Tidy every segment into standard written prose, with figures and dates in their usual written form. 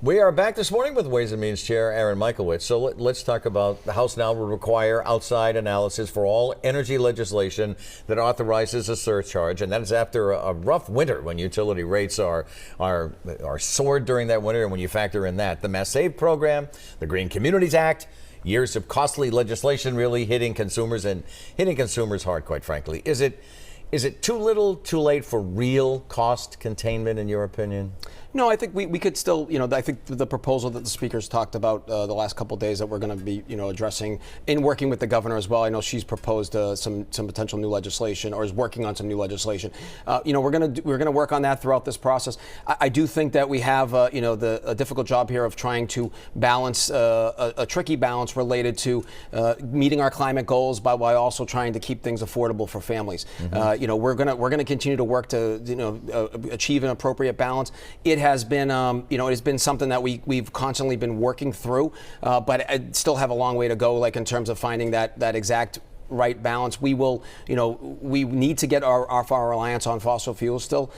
We are back this morning with Ways and Means Chair Aaron Michaelwitz. So let's talk about the House now will require outside analysis for all energy legislation that authorizes a surcharge, and that is after a rough winter when utility rates are soared during that winter. And when you factor in that, the Mass Save program, the Green Communities Act, years of costly legislation really hitting consumers and hitting consumers hard, quite frankly. Is it too little, too late for real cost containment, in your opinion? No, I think we could still, I think the proposal that the speakers talked about the last couple of days that we're going to be, addressing in working with the governor as well. I know she's proposed some potential new legislation or is working on some new legislation. We're going to work on that throughout this process. I do think that we have, a difficult job here of trying to balance a tricky balance related to meeting our climate goals by also trying to keep things affordable for families. Mm-hmm. We're going to continue to work to achieve an appropriate balance. It has been, it has been something that we've constantly been working through, but I still have a long way to go, like in terms of finding that exact right balance. We will, we need to get off our reliance on fossil fuels still.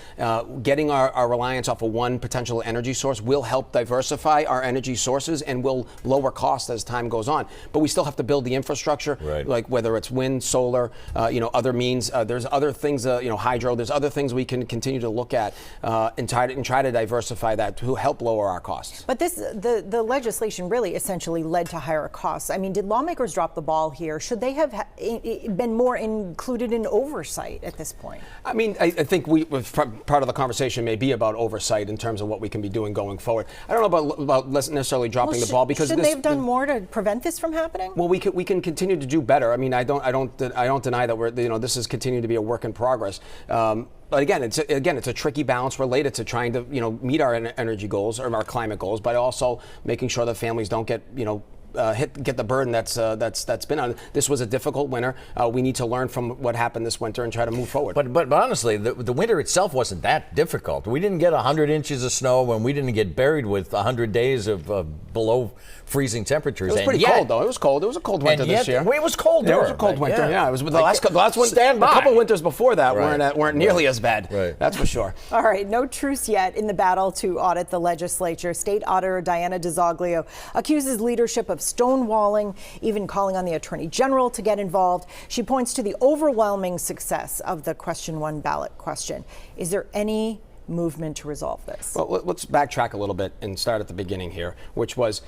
Getting our reliance off of one potential energy source will help diversify our energy sources and will lower costs as time goes on. But we still have to build the infrastructure, right, like whether it's wind, solar, other means. There's other things, hydro. There's other things we can continue to look at and try to diversify that to help lower our costs. But the legislation really essentially led to higher costs. I mean, did lawmakers drop the ball here? Should they have been more included in oversight at this point? I mean, I think part of the conversation may be about oversight in terms of what we can be doing going forward. I don't know about necessarily dropping the ball, because shouldn't they have done more to prevent this from happening? Well, we can continue to do better. I mean, I don't deny that we're this is continuing to be a work in progress. But again, it's a tricky balance related to trying to meet our energy goals or our climate goals, but also making sure that families don't get get the burden that's been on. This was a difficult winter. We need to learn from what happened this winter and try to move forward. But honestly, the winter itself wasn't that difficult. We didn't get 100 inches of snow, and we didn't get buried with 100 days of below freezing temperatures. It was pretty cold, though. It was cold. It was a cold winter this year. It was cold. Yeah, it was a cold winter. Yeah, it was the last one. A couple winters before that weren't nearly as bad. Right. That's for sure. All right, no truce yet in the battle to audit the legislature. State Auditor Diana DiZoglio accuses leadership of stonewalling, even calling on the Attorney General to get involved. She points to the overwhelming success of the Question 1 ballot question. Is there any movement to resolve this? Well, let's backtrack a little bit and start at the beginning here, which was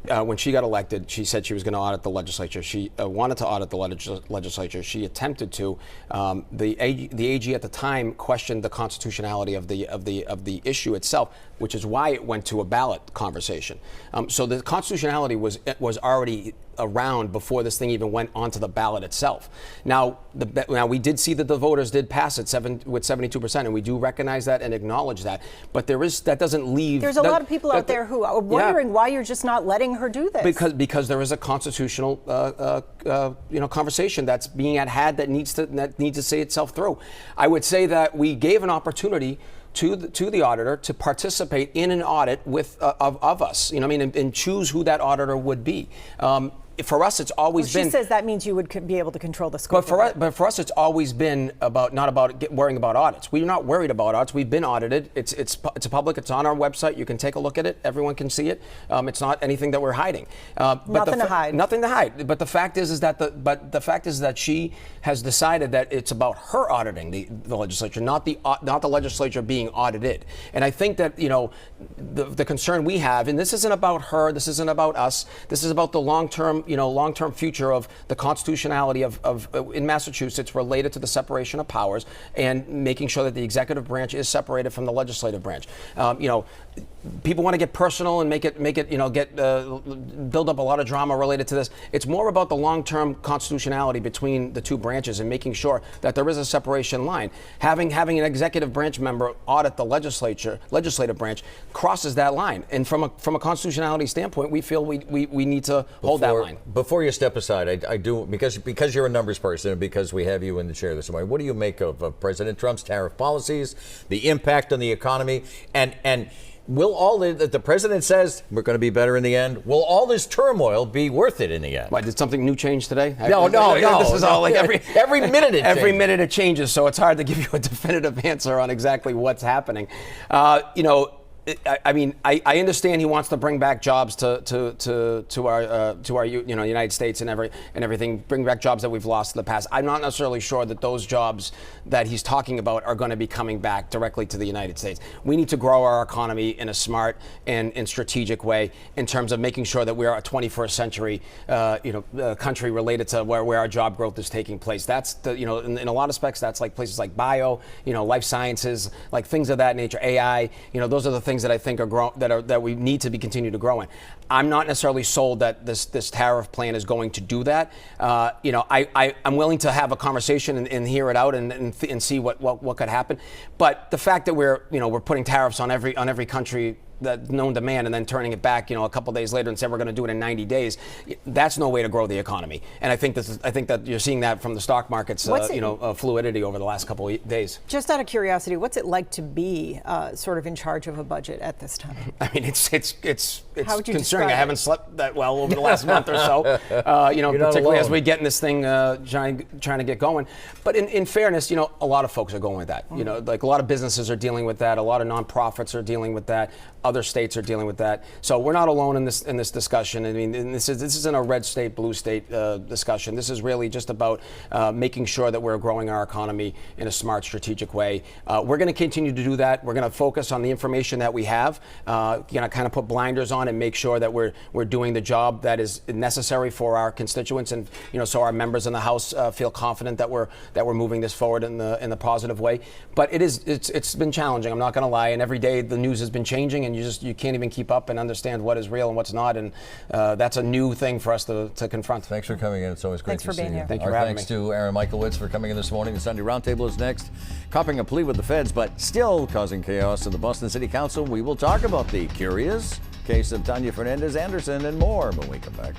when she got elected, she said she was going to audit the legislature. She wanted to audit the legislature. She attempted to. The AG at the time questioned the constitutionality of the issue itself, which is why it went to a ballot conversation. So the constitutionality was already around before this thing even went onto the ballot itself. Now we did see that the voters did pass it with 72%, and we do recognize that and acknowledge that. But that doesn't leave. There's a lot of people out there who are wondering why you're just not letting her do this. Because there is a constitutional conversation that's being had that needs to see itself through. I would say that we gave an opportunity to the auditor to participate in an audit of us, and choose who that auditor would be. For us, it's always been. She says that means you would be able to control the scope. But for us, it's always been not about worrying about audits. We're not worried about audits. We've been audited. It's public. It's on our website. You can take a look at it. Everyone can see it. It's not anything that we're hiding. Nothing to hide. Nothing to hide. But the fact is that she has decided that it's about her auditing the legislature, not the legislature being audited. And I think that the concern we have, and this isn't about her. This isn't about us. This is about the long-term future of the constitutionality of in Massachusetts related to the separation of powers and making sure that the executive branch is separated from the legislative branch. People want to get personal and build up a lot of drama related to this. It's more about the long-term constitutionality between the two branches and making sure that there is a separation line. Having an executive branch member audit the legislative branch crosses that line. And from a constitutionality standpoint, we feel we need to hold that line. Before you step aside, I do, because you're a numbers person and because we have you in the chair this morning, what do you make of President Trump's tariff policies, the impact on the economy, and will all the president says we're going to be better in the end? Will all this turmoil be worth it in the end? Why, did something new change today? No. This is all like every minute it every minute it changes. So it's hard to give you a definitive answer on exactly what's happening. I mean, I understand he wants to bring back jobs to our United States and everything, bring back jobs that we've lost in the past. I'm not necessarily sure that those jobs that he's talking about are going to be coming back directly to the United States. We need to grow our economy in a smart and strategic way in terms of making sure that we are a 21st century country related to where our job growth is taking place. That's in a lot of aspects, that's like places like bio, life sciences, like things of that nature, AI. Those are the things that I think that we need to continue to grow in. I'm not necessarily sold that this tariff plan is going to do that. I'm willing to have a conversation and hear it out and see what could happen. But the fact that we're putting tariffs on every country that known demand and then turning it back, a couple days later and saying we're going to do it in 90 days, that's no way to grow the economy. And I think that you're seeing that from the stock market's fluidity over the last couple of days. Just out of curiosity, what's it like to be sort of in charge of a budget at this time? I mean, it's describe concerning. I haven't slept that well over the last month or so. Particularly as we get in this thing trying to get going. But in fairness, a lot of folks are going with that. Like a lot of businesses are dealing with that. A lot of nonprofits are dealing with that. Other states are dealing with that. So we're not alone in this discussion. I mean, this isn't a red state, blue state discussion. This is really just about making sure that we're growing our economy in a smart, strategic way. We're going to continue to do that. We're going to focus on the information that we have, kind of put blinders on and make sure that we're doing the job that is necessary for our constituents, and so our members in the House feel confident that we're moving this forward in the positive way. But it's been challenging. I'm not going to lie. And every day the news has been changing, and you can't even keep up and understand what is real and what's not, and that's a new thing for us to confront. Thanks for coming in. It's always great to see you. Thank you for having me. Thanks to Aaron Michaelwitz for coming in this morning. The Sunday Roundtable is next. Copping a plea with the feds, but still causing chaos in the Boston City Council. We will talk about the curious case of Tanya Fernandez Anderson and more when we come back.